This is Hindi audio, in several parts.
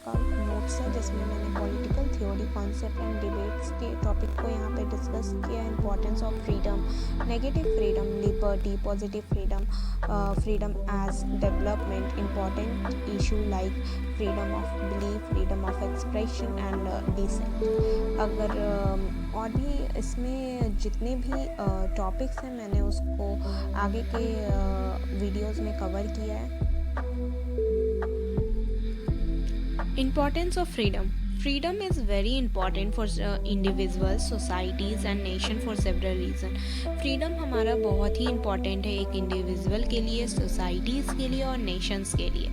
का नोट्स है जिसमें मैंने political theory concept and debates के टॉपिक को यहाँ पे डिस्कस किया। Importance of freedom, negative freedom, liberty, positive freedom, freedom as development, important issue like freedom of belief, freedom of expression and dissent. अगर और भी इसमें जितने भी टॉपिक्स हैं मैंने उसको आगे के वीडियोज़ में कवर किया है। Importance of freedom. Freedom is very important for individuals, societies and nation for several reasons. Freedom हमारा बहुत ही important है एक इंडिविजुअल के लिए, सोसाइटीज़ के लिए और नेशंस के लिए।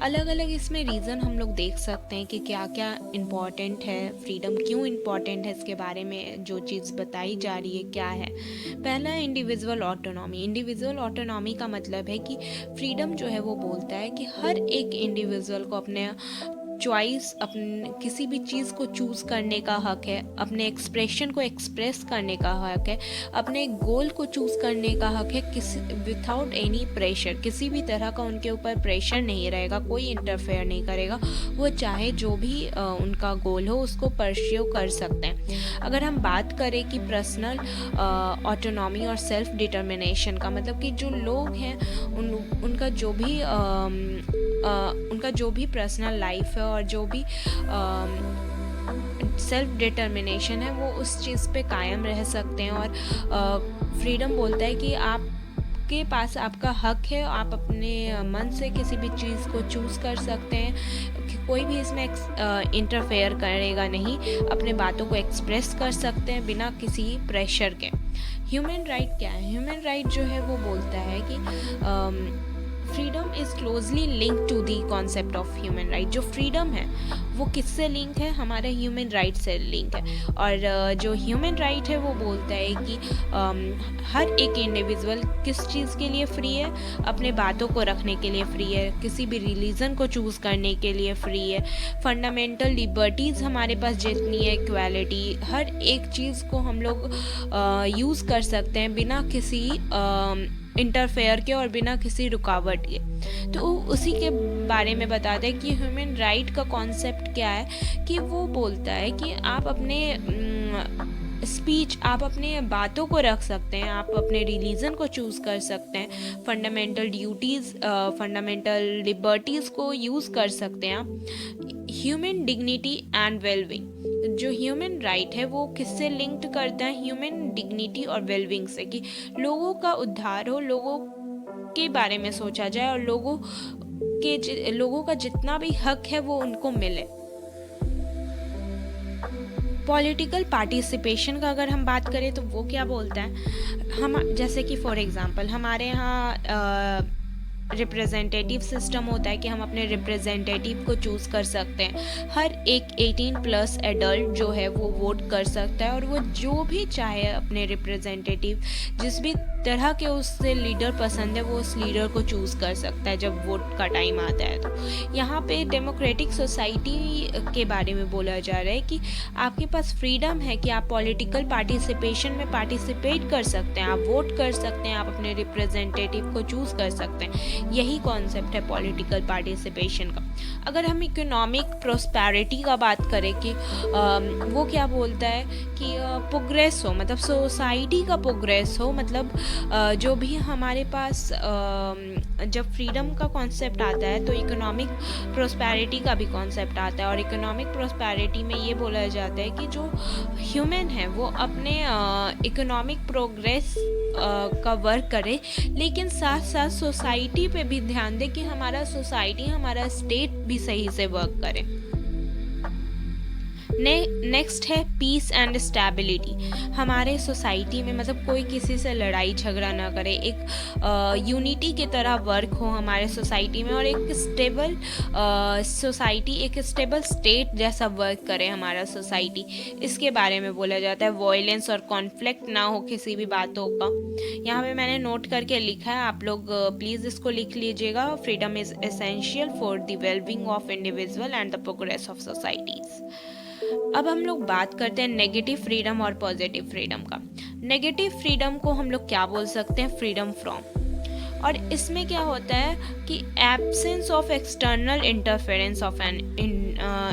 अलग अलग इसमें रीज़न हम लोग देख सकते हैं कि क्या क्या इम्पॉर्टेंट है, फ्रीडम क्यों इम्पॉर्टेंट है, इसके बारे में जो चीज़ बताई जा रही है क्या है। पहला है इंडिविजुअल ऑटोनॉमी। इंडिविजुअल ऑटोनॉमी का मतलब है कि फ्रीडम जो है वो बोलता है कि हर एक इंडिविजुअल को अपने चॉइस, अपने किसी भी चीज़ को चूज़ करने का हक है, अपने एक्सप्रेशन को एक्सप्रेस करने का हक है, अपने गोल को चूज़ करने का हक है, किसी विथआउट एनी प्रेशर, किसी भी तरह का उनके ऊपर प्रेशर नहीं रहेगा, कोई इंटरफेयर नहीं करेगा, वो चाहे जो भी उनका गोल हो उसको परस्यू कर सकते हैं। अगर हम बात करें कि पर्सनल ऑटोनॉमी और सेल्फ डिटर्मिनेशन का मतलब कि जो लोग हैं उनका जो भी पर्सनल लाइफ है और जो भी सेल्फ डिटर्मिनेशन है वो उस चीज़ पे कायम रह सकते हैं। और फ्रीडम बोलता है कि आपके पास आपका हक है, आप अपने मन से किसी भी चीज़ को चूज़ कर सकते हैं, कि कोई भी इसमें इंटरफेयर करेगा नहीं, अपने बातों को एक्सप्रेस कर सकते हैं बिना किसी प्रेशर के। ह्यूमन राइट क्या है? ह्यूमन राइट जो है वो बोलता है कि freedom is closely link to the concept of human right. जो फ्रीडम है वो किससे लिंक है? हमारे ह्यूमन राइट से लिंक है। और जो ह्यूमन राइट है वो बोलता है कि हर एक इंडिविजुअल किस चीज़ के लिए फ्री है? अपने बातों को रखने के लिए फ्री है, किसी भी रिलीजन को चूज़ करने के लिए फ्री है, फंडामेंटल लिबर्टीज़ हमारे पास जितनी है, इक्वालिटी, हर एक चीज़ को हम लोग यूज़ कर सकते हैं बिना किसी इंटरफेयर के और बिना किसी रुकावट के। तो उसी के बारे में बताते हैं कि ह्यूमन राइट का कॉन्सेप्ट क्या है, कि वो बोलता है कि आप अपने स्पीच, आप अपने बातों को रख सकते हैं, आप अपने रिलीजन को चूज़ कर सकते हैं, फंडामेंटल ड्यूटीज़, फंडामेंटल लिबर्टीज़ को यूज़ कर सकते हैं आप। ह्यूमन डिग्निटी एंड वेलबींग, जो ह्यूमन राइट है वो किससे लिंक्ड करता है? ह्यूमन डिग्निटी और वेलबींग से, कि लोगों का उद्धार हो, लोगों के बारे में सोचा जाए और लोगों का जितना भी हक है वो उनको मिले। पॉलिटिकल पार्टिसिपेशन का अगर हम बात करें तो वो क्या बोलता है? हम जैसे कि फॉर एग्जांपल हमारे यहाँ रिप्रेजेंटेटिव सिस्टम होता है कि हम अपने रिप्रेजेंटेटिव को चूज़ कर सकते हैं। हर एक 18+ एडल्ट जो है वो वोट कर सकता है और वो जो भी चाहे अपने रिप्रेजेंटेटिव, जिस भी तरह के उससे लीडर पसंद है वो उस लीडर को चूज़ कर सकता है जब वोट का टाइम आता है। तो यहाँ पे डेमोक्रेटिक सोसाइटी के बारे में बोला जा रहा है कि आपके पास फ्रीडम है कि आप पॉलिटिकल पार्टिसिपेशन में पार्टिसिपेट कर सकते हैं, आप वोट कर सकते हैं, आप अपने रिप्रेजेंटेटिव को चूज़ कर सकते हैं। यही कॉन्सेप्ट है पॉलिटिकल पार्टिसिपेशन का। अगर हम इकोनॉमिक प्रोस्पेरिटी का बात करें कि वो क्या बोलता है कि प्रोग्रेस हो, मतलब सोसाइटी का प्रोग्रेस हो, मतलब जो भी हमारे पास जब फ्रीडम का कॉन्सेप्ट आता है तो इकोनॉमिक प्रोस्पेरिटी का भी कॉन्सेप्ट आता है। और इकोनॉमिक प्रोस्पेरिटी में ये बोला जाता है कि जो ह्यूमन है वो अपने इकोनॉमिक प्रोग्रेस का वर्क करे, लेकिन साथ साथ सोसाइटी पे भी ध्यान दे कि हमारा सोसाइटी, हमारा स्टेट भी सही से वर्क करे। नेक्स्ट है पीस एंड स्टेबिलिटी। हमारे सोसाइटी में मतलब कोई किसी से लड़ाई झगड़ा ना करे, एक यूनिटी की तरह वर्क हो हमारे सोसाइटी में, और एक स्टेबल सोसाइटी, एक स्टेबल स्टेट जैसा वर्क करे हमारा सोसाइटी। इसके बारे में बोला जाता है। वॉयलेंस और कॉन्फ्लिक्ट ना हो किसी भी बातों का। यहाँ पे मैंने नोट करके लिखा है, आप लोग प्लीज़ इसको लिख लीजिएगा। Freedom is essential for the wellbeing of individual and the progress of societies. अब हम लोग बात करते हैं नेगेटिव फ्रीडम और पॉजिटिव फ्रीडम का। नेगेटिव फ्रीडम को हम लोग क्या बोल सकते हैं? Freedom from. और इसमें क्या होता है कि absence of external interference of an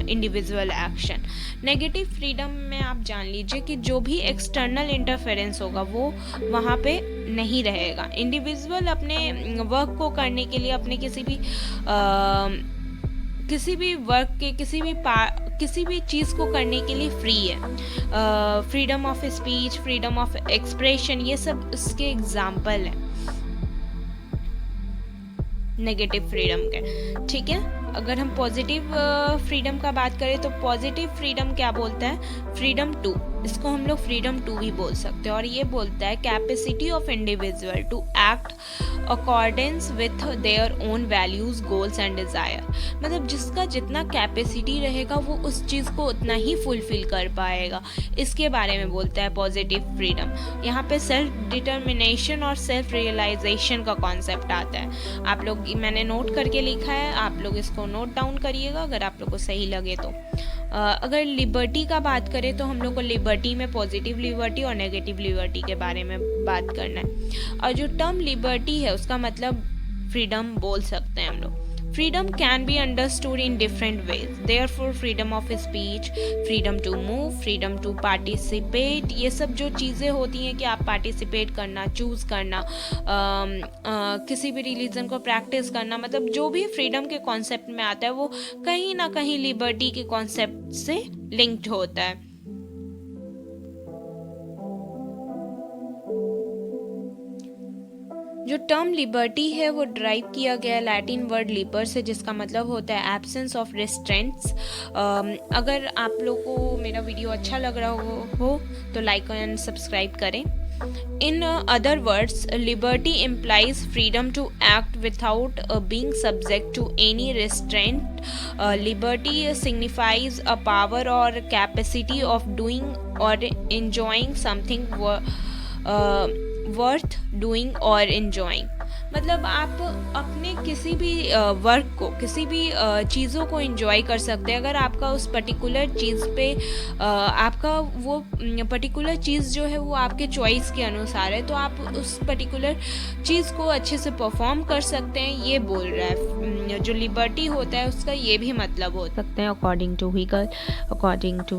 individual action. Negative freedom में आप जान लीजिए कि जो भी एक्सटर्नल इंटरफेरेंस होगा वो वहाँ पे नहीं रहेगा। इंडिविजुअल अपने वर्क को करने के लिए, अपने किसी भी वर्क के किसी भी चीज़ को करने के लिए फ्री है। Freedom of speech, freedom of expression, ये सब उसके एग्जाम्पल है नेगेटिव फ्रीडम के। ठीक है, अगर हम पॉजिटिव फ्रीडम का बात करें तो पॉजिटिव फ्रीडम क्या बोलता है? फ्रीडम टू, इसको हम लोग फ्रीडम टू भी बोल सकते हैं, और ये बोलता है capacity of individual to act accordance with their own values, goals and desire. मतलब जिसका जितना कैपेसिटी रहेगा वो उस चीज़ को उतना ही फुलफिल कर पाएगा, इसके बारे में बोलता है पॉजिटिव फ्रीडम। यहाँ पे सेल्फ डिटर्मिनेशन और सेल्फ रियलाइजेशन का कॉन्सेप्ट आता है। आप लोग, मैंने नोट करके लिखा है, आप लोग इसको नोट डाउन करिएगा अगर आप लोग को सही लगे तो। अगर लिबर्टी का बात करें तो हम लोग को लिबर्टी में पॉजिटिव लिबर्टी और नेगेटिव लिबर्टी के बारे में बात करना है। और जो टर्म लिबर्टी है उसका मतलब फ्रीडम बोल सकते हैं हम लोग। Freedom can be understood in different ways. Therefore, freedom of speech, freedom to move, freedom to participate, ये सब जो चीज़ें होती हैं कि आप पार्टिसिपेट करना, चूज़ करना, किसी भी रिलीजन को प्रैक्टिस करना, मतलब जो भी फ्रीडम के कॉन्सेप्ट में आता है वो कहीं ना कहीं लिबर्टी के कॉन्सेप्ट से लिंक्ड होता है। जो टर्म लिबर्टी है वो ड्राइव किया गया लैटिन वर्ड लिबर से, जिसका मतलब होता है एब्सेंस ऑफ रिस्ट्रेंट्स। अगर आप लोग को मेरा वीडियो अच्छा लग रहा हो तो लाइक एंड सब्सक्राइब करें। In other words, liberty implies freedom to act without being subject to any restraint. Liberty signifies a power or capacity of doing or enjoying something worth doing और इन्जॉइंग। मतलब आप अपने किसी भी वर्क को, किसी भी चीज़ों को इन्जॉय कर सकते हैं अगर आपका उस पर्टिकुलर चीज़ पे आपका वो पर्टिकुलर चीज़ जो है वो आपके चॉइस के अनुसार है, तो आप उस पर्टिकुलर चीज़ को अच्छे से परफॉर्म कर सकते हैं, ये बोल रहा है। जो लिबर्टी होता है उसका ये भी मतलब हो सकते हैं according to Hegel, according to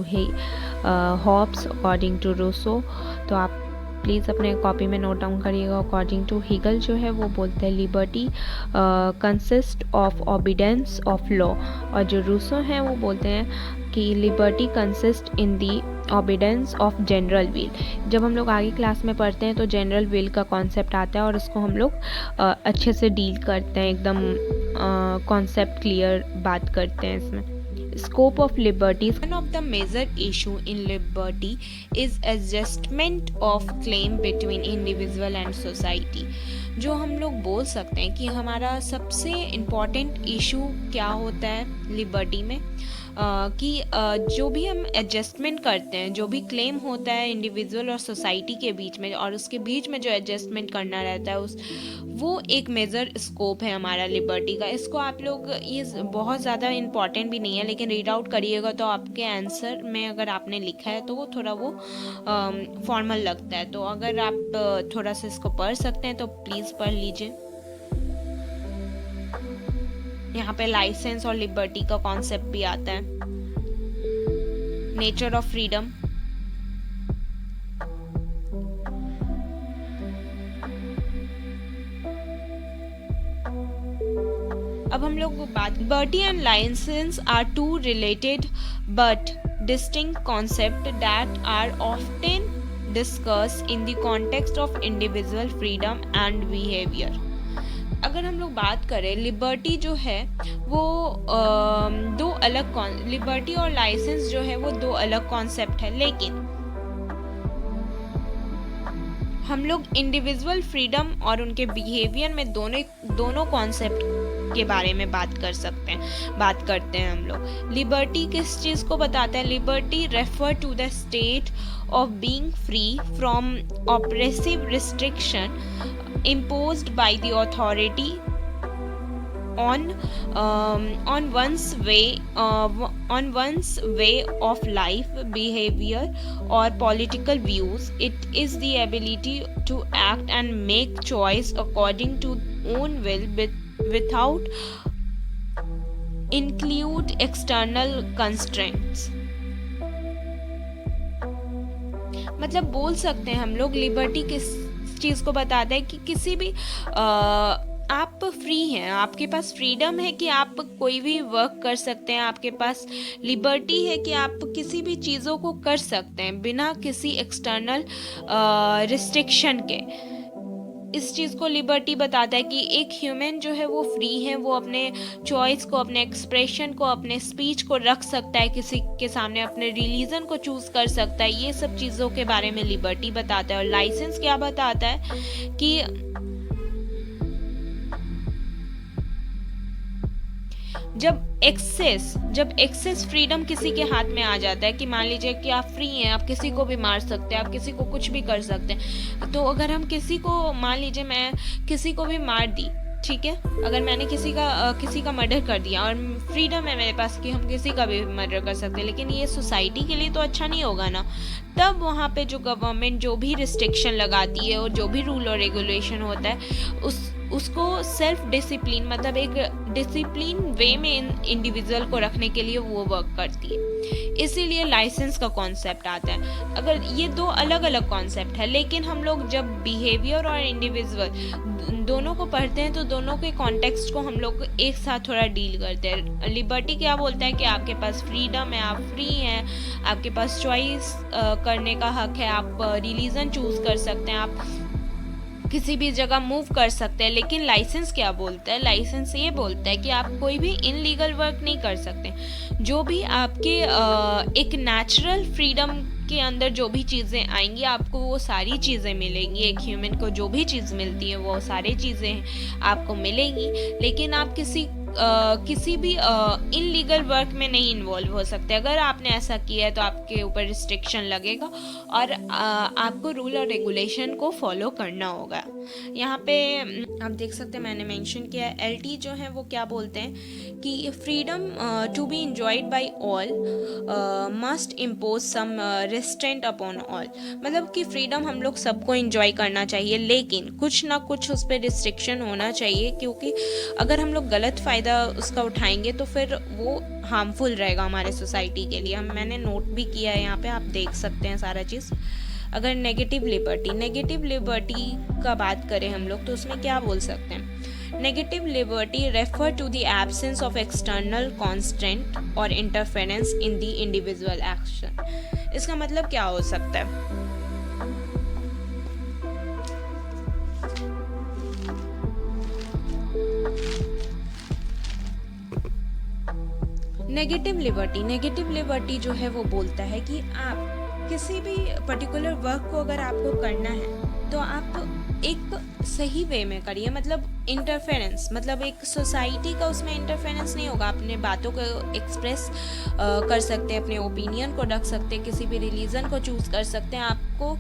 Hobbes, according to Rousseau. तो आप प्लीज़ अपने कॉपी में नोट डाउन करिएगा। अकॉर्डिंग टू हीगल जो है वो बोलते हैं liberty consist of obedience of law, और जो रूसो हैं वो बोलते हैं कि liberty consist in the obedience of general will. जब हम लोग आगे क्लास में पढ़ते हैं तो जनरल विल का कॉन्सेप्ट आता है और उसको हम लोग अच्छे से डील करते हैं, एकदम कॉन्सेप्ट क्लियर बात करते हैं इसमें। Scope of liberties. One of the major issue in liberty is adjustment of claim between individual and society. जो हम लोग बोल सकते हैं कि हमारा सबसे इम्पॉर्टेंट इशू क्या होता है लिबर्टी में, कि जो भी हम एडजस्टमेंट करते हैं, जो भी क्लेम होता है इंडिविजुअल और सोसाइटी के बीच में, और उसके बीच में जो एडजस्टमेंट करना रहता है वो एक मेजर स्कोप है हमारा लिबर्टी का। इसको आप लोग, ये बहुत ज़्यादा इम्पॉर्टेंट भी नहीं है लेकिन रीड आउट करिएगा तो आपके आंसर में अगर आपने लिखा है तो वो थोड़ा वो फॉर्मल लगता है। तो अगर आप थोड़ा सा इसको पढ़ सकते हैं तो प्लीज़ पढ़ लीजिए। यहाँ पे लाइसेंस और लिबर्टी का कॉन्सेप्ट भी आता है। नेचर ऑफ फ्रीडम, अब हम लोग बात, liberty and licence are two related but distinct concept that are often discussed in the context of individual freedom and behaviour. अगर हम लोग बात करें लिबर्टी जो है वो दो अलग, लिबर्टी और लाइसेंस जो है वो दो अलग कॉन्सेप्ट है, लेकिन हम लोग इंडिविजुअल फ्रीडम और उनके बिहेवियर में दोनों कॉन्सेप्ट के बारे में बात करते हैं हम लोग। लिबर्टी किस चीज़ को बताता है? Liberty refer to the state of being free from oppressive restriction imposed by the authority on one's way of life, behavior or political views. It is the ability to act and make choice according to own will without include external constraints। मतलब बोल सकते हैं हम लोग लिबर्टी किस चीज़ को बताता है कि किसी भी आप फ्री हैं, आपके पास फ्रीडम है कि आप कोई भी वर्क कर सकते हैं, आपके पास लिबर्टी है कि आप किसी भी चीज़ों को कर सकते हैं बिना किसी एक्सटर्नल रिस्ट्रिक्शन के। इस चीज़ को लिबर्टी बताता है कि एक ह्यूमन जो है वो फ्री है, वो अपने चॉइस को, अपने एक्सप्रेशन को, अपने स्पीच को रख सकता है किसी के सामने, अपने रिलीजन को चूज़ कर सकता है। ये सब चीज़ों के बारे में लिबर्टी बताता है। और लाइसेंस क्या बताता है कि जब एक्सेस फ्रीडम किसी के हाथ में आ जाता है कि मान लीजिए कि आप फ्री हैं, आप किसी को भी मार सकते हैं, आप किसी को कुछ भी कर सकते हैं। तो अगर हम किसी को, मान लीजिए मैं किसी को भी मार दी, ठीक है, अगर मैंने किसी का मर्डर कर दिया और फ्रीडम है मेरे पास कि हम किसी का भी मर्डर कर सकते हैं, लेकिन ये सोसाइटी के लिए तो अच्छा नहीं होगा ना। तब वहाँ पे जो गवर्नमेंट जो भी रिस्ट्रिक्शन लगाती है और जो भी रूल और रेगुलेशन होता है उसको सेल्फ डिसिप्लिन, मतलब एक डिसिप्लिन वे में इंडिविजुअल को रखने के लिए वो वर्क करती है। इसीलिए लाइसेंस का कॉन्सेप्ट आता है। अगर ये दो अलग अलग कॉन्सेप्ट है, लेकिन हम लोग जब बिहेवियर और इंडिविजुअल दोनों को पढ़ते हैं तो दोनों के कॉन्टेक्स्ट को हम लोग एक साथ थोड़ा डील करते हैं। लिबर्टी क्या बोलता है कि आपके पास फ्रीडम है, आप फ्री हैं, आपके पास चॉइस करने का हक है, आप रिलीजन चूज कर सकते हैं, आप किसी भी जगह मूव कर सकते हैं। लेकिन लाइसेंस क्या बोलता है? लाइसेंस ये बोलता है कि आप कोई भी इनलीगल वर्क नहीं कर सकते। जो भी आपके एक नेचुरल फ्रीडम के अंदर जो भी चीज़ें आएंगी, आपको वो सारी चीज़ें मिलेंगी। एक ह्यूमन को जो भी चीज़ मिलती है वो सारी चीज़ें आपको मिलेंगी, लेकिन आप किसी भी इनलीगल वर्क में नहीं इन्वॉल्व हो सकते। अगर आपने ऐसा किया है तो आपके ऊपर रिस्ट्रिक्शन लगेगा और आपको रूल और रेगुलेशन को फॉलो करना होगा। यहाँ पे आप देख सकते हैं मैंने मेंशन किया है, एलटी जो है वो क्या बोलते हैं कि freedom to be enjoyed by all must impose some restraint upon all. मतलब कि फ्रीडम हम लोग सबको इंजॉय करना चाहिए, लेकिन कुछ ना कुछ उस पर रिस्ट्रिक्शन होना चाहिए, क्योंकि अगर हम लोग गलत फ़ायदा उसका उठाएंगे तो फिर वो हार्मफुल रहेगा हमारे सोसाइटी के लिए। मैंने नोट भी किया है, यहाँ पे आप देख सकते हैं सारा चीज़। अगर नेगेटिव लिबर्टी का बात करें हम लोग तो उसमें क्या बोल सकते हैं? Negative liberty refer to the absence of external constraint और interference in the individual action. इसका मतलब क्या हो सकता है? नेगेटिव लिबर्टी जो है वो बोलता है कि आप किसी भी पर्टिकुलर वर्क को अगर आपको करना है तो आप एक सही वे में करिए। मतलब इंटरफेरेंस, मतलब एक सोसाइटी का उसमें इंटरफेरेंस नहीं होगा। अपने बातों को एक्सप्रेस कर सकते हैं, अपने ओपिनियन को रख सकते हैं, किसी भी रिलीजन को चूज़ कर सकते हैं। आपको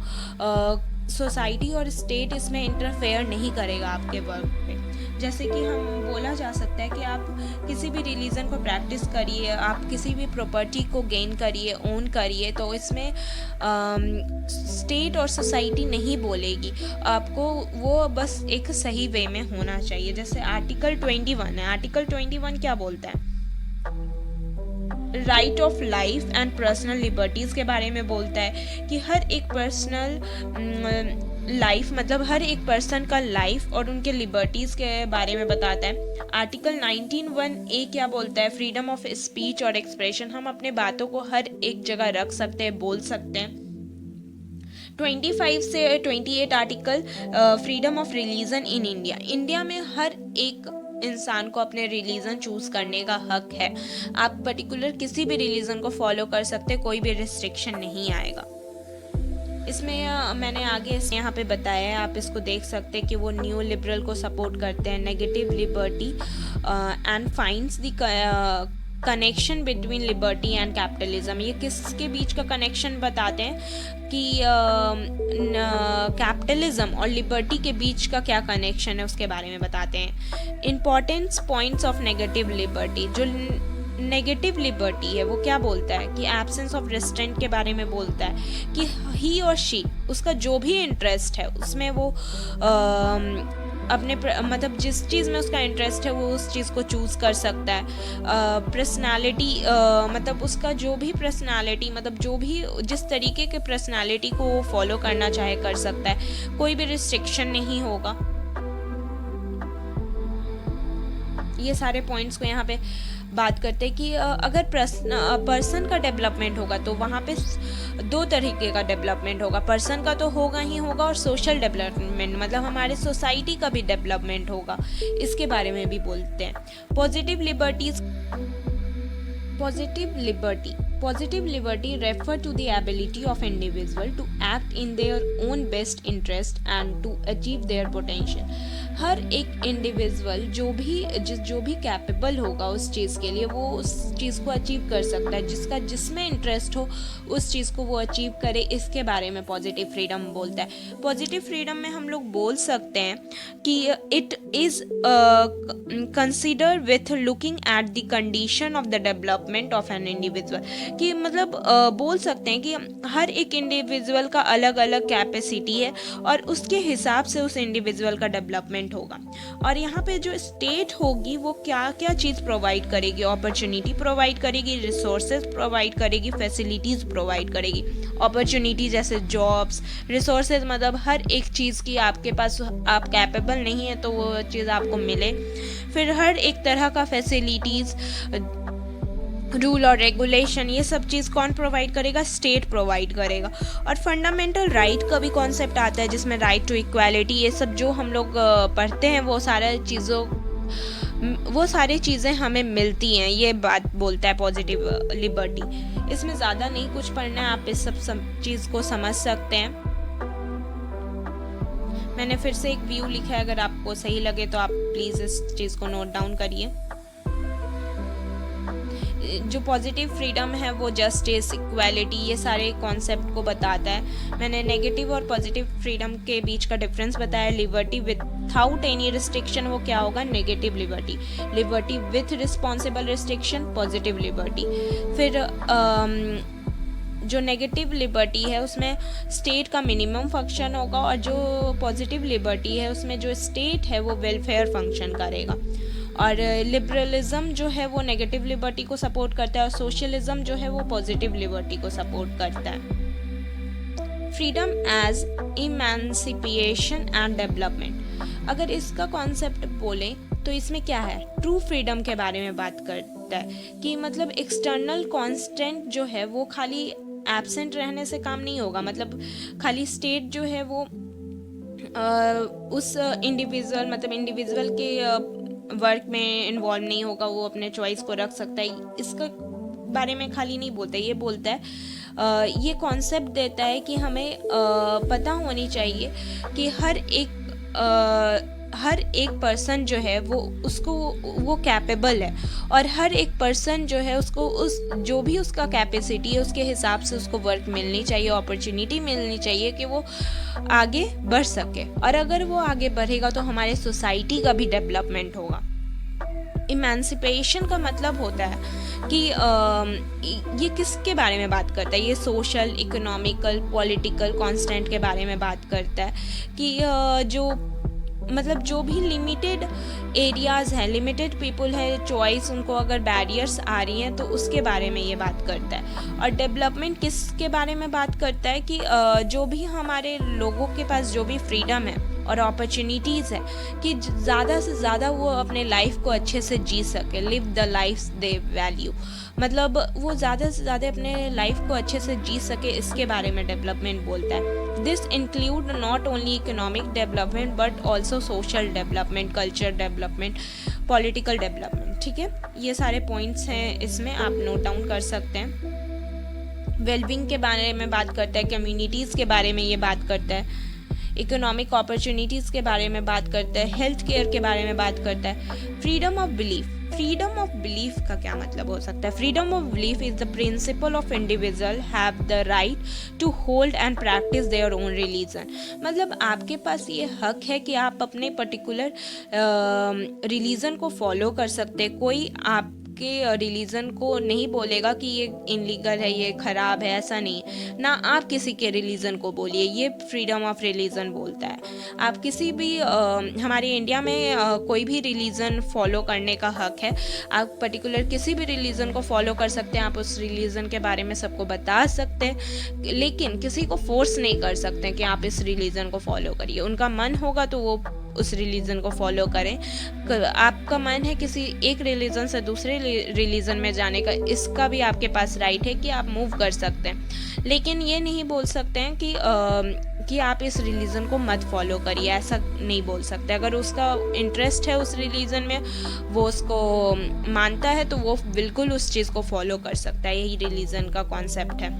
सोसाइटी और स्टेट इसमें इंटरफेयर नहीं करेगा आपके वर्क पे। जैसे कि हम बोला जा सकता है कि आप किसी भी रिलीजन को प्रैक्टिस करिए, आप किसी भी प्रॉपर्टी को गेन करिए, ओन करिए, तो इसमें स्टेट और सोसाइटी नहीं बोलेगी आपको, वो बस एक सही वे में होना चाहिए। जैसे आर्टिकल 21 है। आर्टिकल 21 क्या बोलता है? Right of life and personal liberties के बारे में बोलता है कि हर एक पर्सनल लाइफ, मतलब हर एक पर्सन का लाइफ और उनके लिबर्टीज़ के बारे में बताता है। आर्टिकल 19(1)(a) क्या बोलता है? फ्रीडम ऑफ स्पीच और एक्सप्रेशन। हम अपने बातों को हर एक जगह रख सकते हैं, बोल सकते हैं। 25 से 28 article freedom of religion in India में हर एक इंसान को अपने रिलीजन चूज करने का हक है। आप पर्टिकुलर किसी भी रिलीजन को फॉलो कर सकते, कोई भी रिस्ट्रिक्शन नहीं आएगा। इसमें मैंने आगे यहाँ पे बताया है, आप इसको देख सकते हैं कि वो न्यू लिबरल को सपोर्ट करते हैं। Negative liberty and finds the connection between liberty and capitalism. ये किसके बीच का कनेक्शन बताते हैं कि कैपिटलिज्म और लिबर्टी के बीच का क्या कनेक्शन है, उसके बारे में बताते हैं। Importance points of negative liberty. जो नेगेटिव लिबर्टी है वो क्या बोलता है कि एब्सेंस ऑफ रेस्ट्रेंट के बारे में बोलता है कि ही और शी, उसका जो भी इंटरेस्ट है उसमें वो मतलब जिस चीज़ में उसका इंटरेस्ट है वो उस चीज़ को चूज़ कर सकता है। पर्सनालिटी मतलब उसका जो भी पर्सनालिटी, मतलब जो भी जिस तरीके के पर्सनालिटी को वो फॉलो करना चाहे कर सकता है, कोई भी रिस्ट्रिक्शन नहीं होगा। ये सारे पॉइंट्स को यहाँ पे बात करते हैं कि अगर पर्सन का डेवलपमेंट होगा तो वहाँ पे दो तरीके का डेवलपमेंट होगा। पर्सन का तो होगा ही होगा, और सोशल डेवलपमेंट मतलब हमारे सोसाइटी का भी डेवलपमेंट होगा, इसके बारे में भी बोलते हैं। Positive liberty refer to the ability of individual to act in their own best interest and to achieve their potential। हर एक इंडिविजुअल जो भी कैपेबल होगा उस चीज़ के लिए, वो उस चीज़ को अचीव कर सकता है। जिसमें इंटरेस्ट हो उस चीज़ को वो अचीव करे, इसके बारे में पॉजिटिव फ्रीडम बोलता है। पॉजिटिव फ्रीडम में हम लोग बोल सकते हैं कि it is consider with looking at the condition of the development of an individual. कि मतलब बोल सकते हैं कि हर एक इंडिविजुअल का अलग अलग कैपेसिटी है और उसके हिसाब से उस इंडिविजुअल का डेवलपमेंट होगा। और यहाँ पे जो स्टेट होगी वो क्या क्या चीज़ प्रोवाइड करेगी, अपॉर्चुनिटी प्रोवाइड करेगी, रिसोर्सेज प्रोवाइड करेगी, फैसिलिटीज़ प्रोवाइड करेगी। अपॉर्चुनिटी जैसे जॉब्स, रिसोर्सेज मतलब हर एक चीज़ की आपके पास आप कैपेबल नहीं है तो वो चीज़ आपको मिले। फिर हर एक तरह का फैसिलिटीज़, रूल और रेगुलेशन, ये सब चीज़ कौन प्रोवाइड करेगा? स्टेट प्रोवाइड करेगा। और फंडामेंटल राइट का भी कॉन्सेप्ट आता है जिसमें राइट टू इक्वालिटी, ये सब जो हम लोग पढ़ते हैं वो सारी चीज़ें हमें मिलती हैं, ये बात बोलता है पॉजिटिव लिबर्टी। इसमें ज़्यादा नहीं कुछ पढ़ना है, आप इस सब चीज़ को समझ सकते हैं। मैंने फिर से एक व्यू लिखा है, अगर आपको सही लगे तो आप प्लीज़ इस चीज़ को नोट डाउन करिए। जो पॉजिटिव फ्रीडम है वो जस्टिस, इक्वालिटी, ये सारे कॉन्सेप्ट को बताता है। मैंने नेगेटिव और पॉजिटिव फ्रीडम के बीच का डिफरेंस बताया। लिबर्टी विदाउट एनी रिस्ट्रिक्शन वो क्या होगा? Negative liberty. Liberty with responsible restriction, positive liberty. फिर जो नेगेटिव लिबर्टी है उसमें स्टेट का मिनिमम फंक्शन होगा, और जो पॉजिटिव लिबर्टी है उसमें जो स्टेट है वो वेलफेयर फंक्शन करेगा। और लिबरलिज्म जो है वो नेगेटिव लिबर्टी को सपोर्ट करता है, और सोशलिज्म जो है वो पॉजिटिव लिबर्टी को सपोर्ट करता है। फ्रीडम एज इमेंसिपिएशन एंड डेवलपमेंट, अगर इसका कॉन्सेप्ट बोलें तो इसमें क्या है? ट्रू फ्रीडम के बारे में बात करता है कि मतलब एक्सटर्नल कॉन्स्टेंट जो है वो खाली एब्सेंट रहने से काम नहीं होगा। मतलब खाली स्टेट जो है वो उस इंडिविजुअल के वर्क में इन्वॉल्व नहीं होगा, वो अपने चॉइस को रख सकता है। इसका बारे में खाली नहीं बोलता, ये बोलता है, ये कॉन्सेप्ट देता है कि हमें पता होनी चाहिए कि हर एक पर्सन जो है वो कैपेबल है, और हर एक पर्सन जो है उसको जो भी उसका कैपेसिटी है उसके हिसाब से उसको वर्क मिलनी चाहिए, अपॉर्चुनिटी मिलनी चाहिए कि वो आगे बढ़ सके। और अगर वो आगे बढ़ेगा तो हमारे सोसाइटी का भी डेवलपमेंट होगा। इमेंसिपेशन का मतलब होता है कि ये किसके बारे में बात करता है? ये सोशल, इकोनॉमिकल, पॉलिटिकल कॉन्स्टेंट के बारे में बात करता है कि जो भी लिमिटेड एरियाज़ हैं, लिमिटेड पीपल है, चॉइस, उनको अगर बैरियर्स आ रही हैं तो उसके बारे में ये बात करता है। और डेवलपमेंट किसके बारे में बात करता है कि जो भी हमारे लोगों के पास जो भी फ्रीडम है और अपॉर्चुनिटीज़ है कि ज़्यादा से ज़्यादा वो अपने लाइफ को अच्छे से जी सके, live the life they value, मतलब वो ज़्यादा से ज़्यादा अपने लाइफ को अच्छे से जी सके, इसके बारे में डेवलपमेंट बोलता है। This include not only economic development but also social development, culture development, political development. ठीक है, ये सारे पॉइंट्स हैं, इसमें आप नोट डाउन कर सकते हैं। वेलबींग के बारे में बात करता है, कम्युनिटीज़ के बारे में ये बात करता है, इकोनॉमिक अपॉर्चुनिटीज़ के बारे में बात करता है, हेल्थ केयर के बारे में बात करता है। Freedom of belief, freedom of belief का क्या मतलब हो सकता है? Freedom of belief is the principle of individual have the right to hold and practise their own religion. मतलब आपके पास ये हक है कि आप अपने पर्टिकुलर रिलीजन को फॉलो कर सकते हैं। कोई आपके रिलीजन को नहीं बोलेगा कि ये इनलीगल है, ये खराब है, ऐसा नहीं। ना आप किसी के रिलीजन को बोलिए, ये फ्रीडम ऑफ रिलीजन बोलता है। आप किसी भी हमारे इंडिया में कोई भी रिलीजन फॉलो करने का हक है। आप पर्टिकुलर किसी भी रिलीजन को फॉलो कर सकते हैं, आप उस रिलीजन के बारे में सबको बता सकते हैं, लेकिन किसी को फोर्स नहीं कर सकते कि आप इस रिलीजन को फॉलो करिए। उनका मन होगा तो वो उस रिलीजन को फॉलो करें। आपका मन है किसी एक रिलीजन से दूसरे रिलीजन में जाने का, इसका भी आपके पास राइट है कि आप मूव कर सकते हैं, लेकिन ये नहीं बोल सकते हैं कि आप इस रिलीजन को मत फॉलो करिए, ऐसा नहीं बोल सकते। अगर उसका इंटरेस्ट है उस रिलीजन में, वो उसको मानता है, तो वो बिल्कुल उस चीज़ को फॉलो कर सकता है। यही रिलीजन का कॉन्सेप्ट है,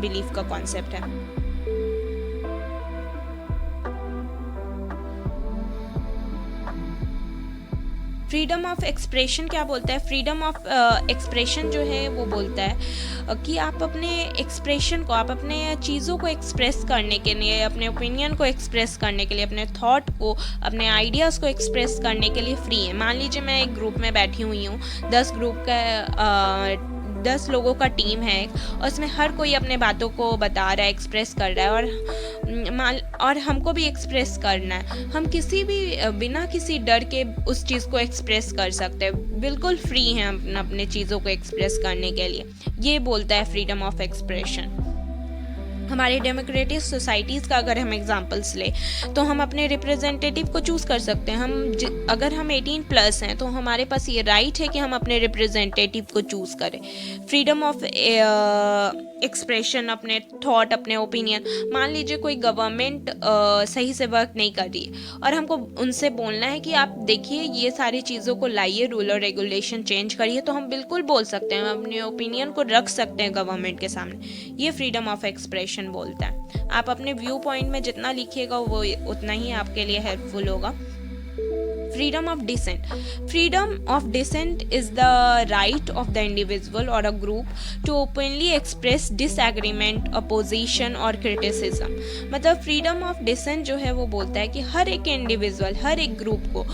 बिलीफ का कॉन्सेप्ट है। फ्रीडम ऑफ एक्सप्रेशन क्या बोलता है? फ्रीडम ऑफ एक्सप्रेशन जो है वो बोलता है कि आप अपने एक्सप्रेशन को, आप अपने चीज़ों को एक्सप्रेस करने के लिए, अपने ओपिनियन को एक्सप्रेस करने के लिए, अपने थॉट को, अपने आइडियाज़ को एक्सप्रेस करने के लिए फ्री है। मान लीजिए मैं एक ग्रुप में बैठी हुई हूँ, 10 लोगों का टीम है और उसमें हर कोई अपने बातों को बता रहा है, एक्सप्रेस कर रहा है, और हमको भी एक्सप्रेस करना है। हम किसी भी बिना किसी डर के उस चीज़ को एक्सप्रेस कर सकते हैं, बिल्कुल फ्री हैं अपने चीज़ों को एक्सप्रेस करने के लिए। ये बोलता है फ्रीडम ऑफ एक्सप्रेशन। हमारे डेमोक्रेटिक सोसाइटीज़ का अगर हम एग्जांपल्स ले, तो हम अपने रिप्रेजेंटेटिव को चूज़ कर सकते हैं। अगर हम 18+ हैं तो हमारे पास ये राइट है कि हम अपने रिप्रेजेंटेटिव को चूज़ करें। फ्रीडम ऑफ एक्सप्रेशन, अपने थॉट, अपने ओपिनियन। मान लीजिए कोई गवर्नमेंट सही से वर्क नहीं कर रही है और हमको उनसे बोलना है कि आप देखिए ये सारी चीज़ों को लाइए, रूल और रेगुलेशन चेंज करिए, तो हम बिल्कुल बोल सकते हैं, हम अपने ओपिनियन को रख सकते हैं गवर्नमेंट के सामने। ये फ्रीडम ऑफ एक्सप्रेशन बोलता है। आप अपने व्यू पॉइंट में जितना लिखिएगा वो उतना ही आपके लिए हेल्पफुल होगा। Freedom of dissent. Freedom of dissent is the right of the individual or a group to openly express disagreement, opposition और criticism. मतलब freedom of dissent जो है वो बोलता है कि हर एक इंडिविजुअल, हर एक ग्रुप को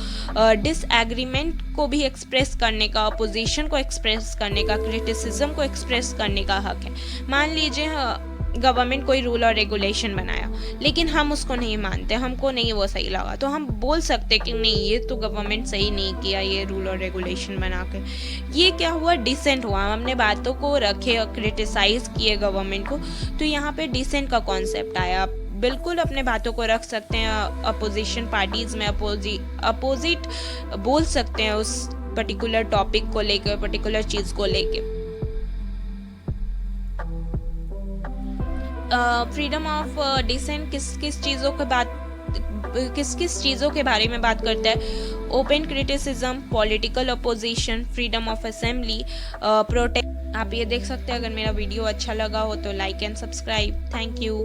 डिसएग्रीमेंट को भी एक्सप्रेस करने का, अपोजिशन को एक्सप्रेस करने का, क्रिटिसिज्म को एक्सप्रेस करने का हक है। मान लीजिए गवर्नमेंट कोई रूल और रेगुलेशन बनाया, लेकिन हम उसको नहीं मानते, हमको नहीं वो सही लगा, तो हम बोल सकते कि नहीं, ये तो गवर्नमेंट सही नहीं किया, ये रूल और रेगुलेशन बना के। ये क्या हुआ? डिसेंट हुआ। हम अपने बातों को रखे और क्रिटिसाइज किए गवर्नमेंट को, तो यहाँ पे डिसेंट का कॉन्सेप्ट आया। आप बिल्कुल अपने बातों को रख सकते हैं, अपोजिशन पार्टीज़ में अपोजिट बोल सकते हैं उस पर्टिकुलर टॉपिक को लेकर, पर्टिकुलर चीज़ को लेकर। फ्रीडम ऑफ डिसेंट किस चीज़ों के बारे में बात करता है? Open criticism, political opposition, freedom of assembly, protest. आप ये देख सकते हैं। अगर मेरा वीडियो अच्छा लगा हो तो like and subscribe. Thank you.